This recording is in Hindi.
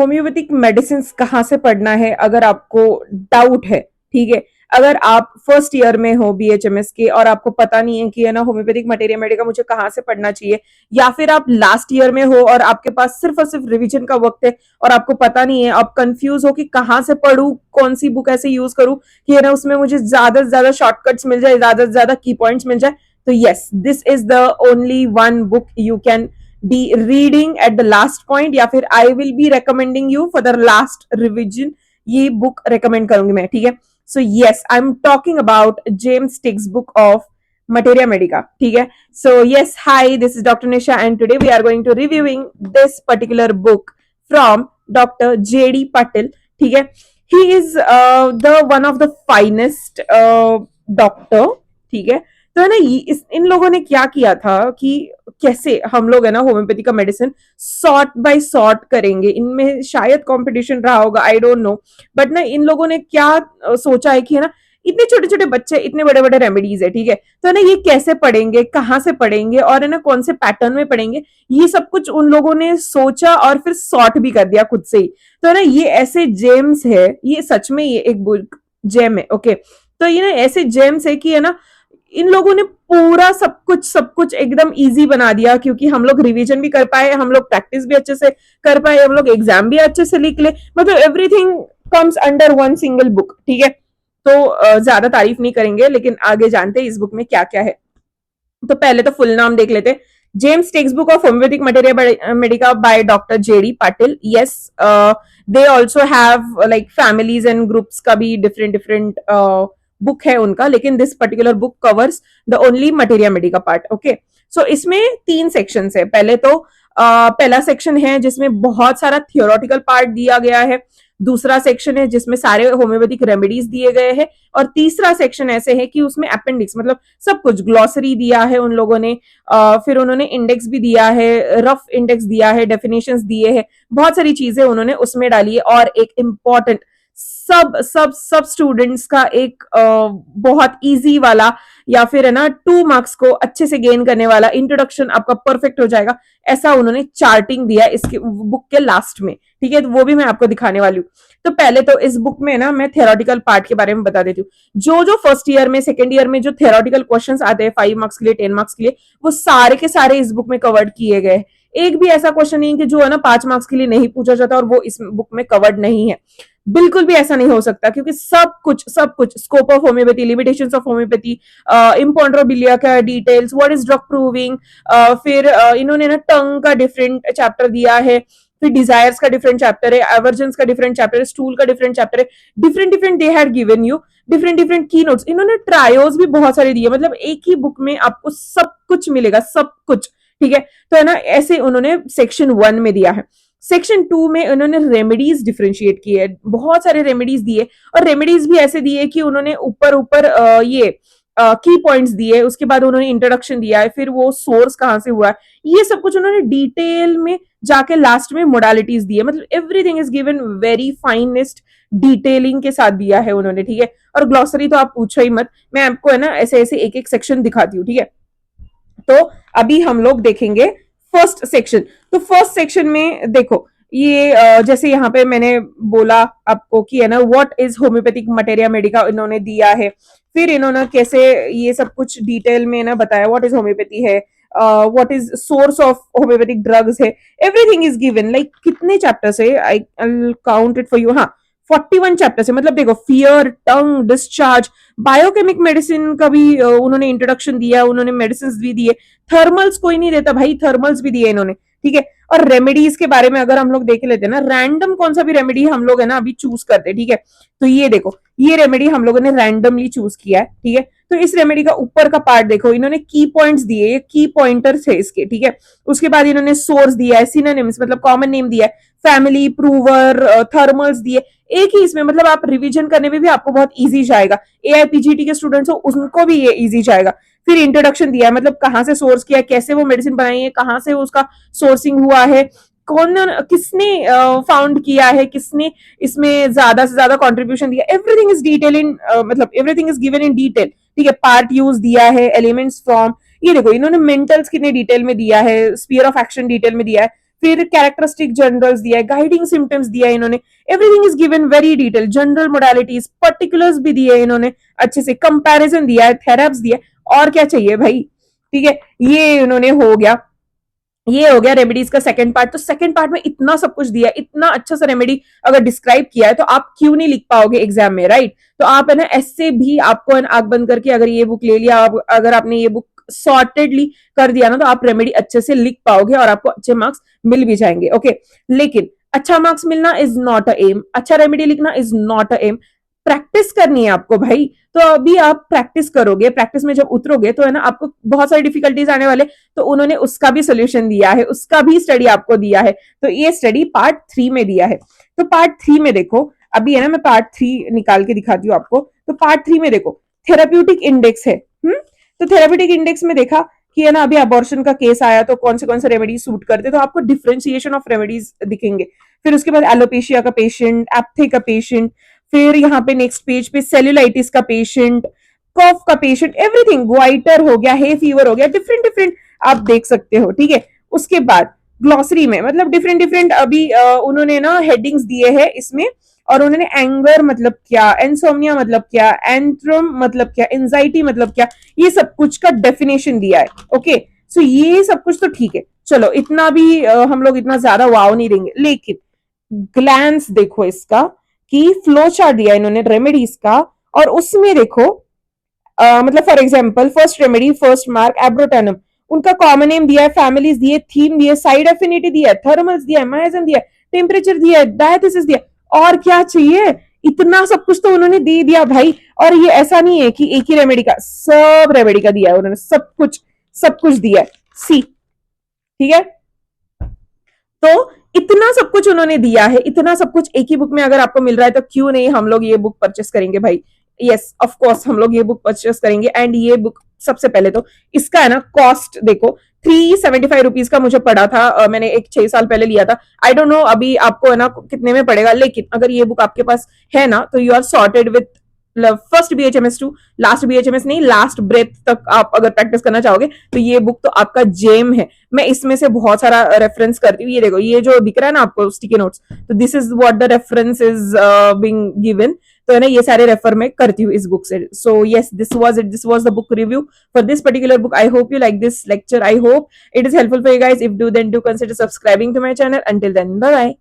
होम्योपैथिक मेडिसिन कहाँ से पढ़ना है अगर आपको डाउट है, ठीक है। अगर आप फर्स्ट ईयर में हो बीएचएमएस के और आपको पता नहीं है कि है ना होम्योपैथिक मटेरिया मेडिका मुझे कहाँ से पढ़ना चाहिए, या फिर आप लास्ट ईयर में हो और आपके पास सिर्फ और सिर्फ रिवीजन का वक्त है और आपको पता नहीं है, आप कंफ्यूज हो कि कहाँ से पढ़ूं, कौन सी बुक ऐसे यूज करूं कि है ना उसमें मुझे ज्यादा से ज्यादा शॉर्टकट्स मिल जाए, ज्यादा से ज्यादा की पॉइंट्स मिल जाए, तो yes, this is the only one book you can be reading at the last point, या फिर I will be recommending you for the last revision, ये बुक recommend करूंगी मैं, ठीक है। So yes, I'm talking about James Tiggs book of Materia Medica, ठीक है। So yes, hi, this is Dr. Nisha and today we are going to reviewing this particular book from Dr. J.D. Patil, ठीक है। He is the one of the finest doctor, ठीक है। तो है ना इन लोगों ने क्या किया था कि कैसे हम लोग है ना होम्योपैथी का मेडिसिन सॉर्ट बाय सॉर्ट करेंगे, इनमें शायद कंपटीशन रहा होगा, आई डोंट नो, बट ना इन लोगों ने क्या सोचा है कि है ना इतने छोटे छोटे बच्चे, इतने बड़े बड़े रेमेडीज है, ठीक है। तो है ना ये कैसे पढ़ेंगे, कहाँ से पढ़ेंगे और है ना कौन से पैटर्न में पढ़ेंगे, ये सब कुछ उन लोगों ने सोचा और फिर सॉर्ट भी कर दिया खुद से ही। तो है ना ये ऐसे जेम्स है, ये सच में ये एक बुक जेम है, ओके। तो ये ना ऐसे जेम्स है कि है ना इन लोगों ने पूरा सब कुछ एकदम इजी बना दिया, क्योंकि हम लोग रिवीजन भी कर पाए, हम लोग प्रैक्टिस भी अच्छे से कर पाए, हम लोग एग्जाम भी अच्छे से लिख ले, मतलब everything comes under one single book, ठीक है। तो ज्यादा तारीफ नहीं करेंगे, लेकिन आगे जानते हैं इस बुक में क्या क्या है। तो पहले तो फुल नाम देख लेते, James textbook of homoeopathic materia medica by doctor JD Patil. Yes, they also have like families and groups का भी डिफरेंट डिफरेंट बुक है उनका, लेकिन this particular book covers the only materia medica part, okay. So इसमें 3 सेक्शन है। पहले तो पहला सेक्शन है जिसमें बहुत सारा थियोरेटिकल पार्ट दिया गया है, दूसरा सेक्शन है जिसमें सारे होम्योपैथिक रेमेडीज दिए गए हैं, और तीसरा सेक्शन ऐसे है कि उसमें अपेंडिक्स मतलब सब कुछ ग्लॉसरी दिया है उन लोगों ने, फिर उन्होंने इंडेक्स भी दिया है, रफ इंडेक्स दिया है, डेफिनेशंस दिए हैं, बहुत सारी चीजें उन्होंने उसमें डाली है। और एक इम्पॉर्टेंट सब स्टूडेंट्स का एक बहुत इजी वाला या फिर है ना 2 मार्क्स को अच्छे से गेन करने वाला इंट्रोडक्शन आपका परफेक्ट हो जाएगा, ऐसा उन्होंने चार्टिंग दिया इसके बुक के लास्ट में, ठीक है। तो वो भी मैं आपको दिखाने वाली हूँ। तो पहले तो इस बुक में ना मैं थ्योरेटिकल पार्ट के बारे में बता देती हूँ। जो फर्स्ट ईयर में सेकेंड ईयर में जो थ्योरेटिकल क्वेश्चंस आते हैं 5 मार्क्स के लिए, 10 मार्क्स के लिए, वो सारे के सारे इस बुक में कवर्ड किए गए। एक भी ऐसा क्वेश्चन नहीं कि जो है ना 5 मार्क्स के लिए नहीं पूछा जाता और वो इस बुक में कवर्ड नहीं है, बिल्कुल भी ऐसा नहीं हो सकता, क्योंकि सब कुछ scope of homoeopathy, limitations of homoeopathy, imponderabilia का details, what is drug proving, फिर इन्होंने ना टंग का डिफरेंट चैप्टर दिया है, फिर डिजायर्स का डिफरेंट चैप्टर है, एवर्जेंस का डिफरेंट चैप्टर है, स्टूल का डिफरेंट चैप्टर है, different they had given you different की नोट्स। इन्होंने ट्रायोस भी बहुत सारे दिए, मतलब एक ही बुक में आपको सब कुछ मिलेगा, सब कुछ, ठीक है। तो है ना ऐसे उन्होंने सेक्शन 1 में दिया है। सेक्शन 2 में उन्होंने रेमेडीज डिफरेंशिएट किए है, बहुत सारे रेमेडीज दिए, और रेमेडीज भी ऐसे दिए कि उन्होंने ऊपर ये की पॉइंट्स दिए, उसके बाद उन्होंने इंट्रोडक्शन दिया है, फिर वो सोर्स कहां से हुआ है, ये सब कुछ उन्होंने डिटेल में जाके लास्ट में मोडालिटीज दी है, मतलब everything is given very finest detailing के साथ दिया है उन्होंने, ठीक है। और ग्लॉसरी तो आप पूछो ही मत, मैं आपको है ना ऐसे ऐसे एक एक सेक्शन दिखाती हूँ, ठीक है। तो अभी हम लोग देखेंगे फर्स्ट सेक्शन। तो फर्स्ट सेक्शन में देखो, ये जैसे यहाँ पे मैंने बोला आपको कि है ना what is homeopathic materia Medica इन्होंने दिया है, फिर इन्होंने कैसे ये सब कुछ डिटेल में ना बताया, व्हाट इज होम्योपैथी है, what is source of homeopathic drugs है, एवरीथिंग इज गिवन। लाइक कितने चैप्टर्स है, I count it for you, हाँ 41 चैप्टर्स है। मतलब देखो, फियर, टंग, डिस्चार्ज, बायोकेमिक मेडिसिन का भी उन्होंने इंट्रोडक्शन दिया, उन्होंने मेडिसिन भी दिए, थर्मल्स कोई नहीं देता भाई, थर्मल्स भी दिए इन्होंने, ठीक है। और रेमेडीज के बारे में अगर हम लोग देख लेते हैं ना, रैंडम कौन सा भी रेमेडी हम लोग है ना अभी चूज करते हैं, ठीक है। तो ये देखो, ये रेमेडी हम लोगों ने रैंडमली चूज किया है, ठीक है। तो इस रेमेडी का ऊपर का पार्ट देखो, इन्होंने की पॉइंट्स दिए, ये की पॉइंटर्स है इसके, ठीक है। उसके बाद इन्होंने सोर्स दिया है, सिनोनिम्स मतलब कॉमन नेम दिया है, फैमिली, प्रूवर, थर्मल्स दिए एक ही इसमें, मतलब आप रिवीजन करने में भी आपको बहुत इजी जाएगा, एआईपीजीटी के स्टूडेंट्स हो उनको भी ये इजी जाएगा। फिर इंट्रोडक्शन दिया है, मतलब कहाँ से सोर्स किया, कैसे वो मेडिसिन बनाई है, कहाँ से उसका सोर्सिंग हुआ है, कौन किसने फाउंड किया है, किसने इसमें ज्यादा से ज्यादा कंट्रीब्यूशन दिया, एवरीथिंग इज डिटेल इन मतलब everything is given in detail, ठीक है। पार्ट यूज दिया है, एलिमेंट्स फ्रॉम, ये देखो इन्होंने मेंटल्स कितने डिटेल में दिया है, स्पीयर ऑफ एक्शन डिटेल में दिया है, फिर कैरेक्टरिस्टिक जनरल्स दिया है, गाइडिंग सिम्टम्स दिया है इन्होंने, everything is given very detail, general modalities, particulars भी दिए है इन्होंने अच्छे से, कंपैरिजन दिया है, थेराप्स दिया है, और क्या चाहिए भाई। ठीक है, ये इन्होंने हो गया, ये हो गया रेमेडीज का सेकंड पार्ट। तो सेकंड पार्ट में इतना सब कुछ दिया है, इतना अच्छा सा रेमेडी अगर डिस्क्राइब किया है तो आप क्यों नहीं लिख पाओगे एग्जाम में, राइट। तो आप है ना ऐसे भी आपको आंख बंद करके अगर ये बुक ले लिया, अगर आपने ये बुक सॉर्टेडली कर दिया ना, तो आप रेमेडी अच्छे से लिख पाओगे और आपको अच्छे मार्क्स मिल भी जाएंगे। ओके, लेकिन अच्छा मार्क्स मिलना इज नॉट अ एम, अच्छा रेमेडी लिखना is not a aim, practice करनी है आपको भाई। तो अभी आप प्रैक्टिस करोगे, प्रैक्टिस में जब उतरोगे तो है ना आपको बहुत सारी डिफिकल्टीज आने वाले, तो उन्होंने उसका भी सोल्यूशन दिया है, उसका भी स्टडी आपको दिया है। तो ये स्टडी पार्ट 3 में दिया है। तो पार्ट 3 में देखो, अभी है ना मैं पार्ट 3 निकाल के दिखाती हूँ आपको। तो पार्ट 3 में देखो थेराप्यूटिक इंडेक्स है। तो थेराप्यूटिक इंडेक्स में देखा कि है ना अभी अबॉर्शन का केस आया तो कौन से रेमेडी सूट करते, तो आपको डिफरेंशिएशन ऑफ रेमेडीज दिखेंगे। फिर उसके बाद एलोपेशिया का पेशेंट, एप्थे का पेशेंट, फिर यहाँ पे नेक्स्ट पेज पे सेल्यूलाइटिस का पेशेंट, कफ का पेशेंट, एवरीथिंग, ग्वाइटर हो गया, हे फीवर हो गया, डिफरेंट डिफरेंट आप देख सकते हो। ठीक है, उसके बाद ग्लॉसरी में मतलब डिफरेंट डिफरेंट अभी उन्होंने ना हेडिंग्स दिए हैं इसमें, और उन्होंने एंगर मतलब क्या, एंसोमिया मतलब क्या, एंट्रम मतलब क्या, एंजाइटी मतलब क्या, ये सब कुछ का डेफिनेशन दिया है। ओके, सो ये सब कुछ तो ठीक है, चलो इतना भी हम लोग इतना ज्यादा वाव नहीं देंगे, लेकिन ग्लैंस देखो इसका कि फ्लो चार्ट दिया इन्होंने रेमेडीज का, और उसमें देखो मतलब for example first remedy first mark abrotanum, उनका कॉमन नेम दिया है, फैमिलीज दिए, थीम दिए, साइड एफिनिटी दिया है, थर्मल्स दिया है, माइजन दिया है, टेम्परेचर दिया है, डायथिसिस दिया, और क्या चाहिए, इतना सब कुछ तो उन्होंने दे दिया भाई। और ये ऐसा नहीं है कि एक ही रेमेडी का, सब रेमेडी का दिया है उन्होंने, सब कुछ दिया है, सी। ठीक है, तो इतना सब कुछ उन्होंने दिया है, इतना सब कुछ एक ही बुक में अगर आपको मिल रहा है तो क्यों नहीं हम लोग ये बुक परचेस करेंगे भाई। यस ऑफ कोर्स हम लोग ये बुक परचेस करेंगे। एंड ये बुक सबसे पहले तो इसका है ना कॉस्ट देखो, 375 रुपीज का मुझे पड़ा था, मैंने एक 6 साल पहले लिया था। आई डोंट नो अभी आपको है ना कितने में पड़ेगा, लेकिन अगर ये बुक आपके पास है ना तो you are sorted with first BHMS to last BHMS, नहीं लास्ट ब्रेथ तक आप अगर प्रैक्टिस करना चाहोगे तो ये बुक तो आपका जेम है। मैं इसमें से बहुत सारा रेफरेंस करती हूँ, ये देखो ये जो दिख रहा है ना आपको स्टिकी नोट्स, तो this is what the reference is being given, तो है ना ये सारे रेफर मैं करती हूँ इस बुक से। So yes this was it, this was the book review for this particular book. I hope you like this lecture, I hope it is helpful for you guys. If do, then do consider subscribing to my channel. Until then, bye bye.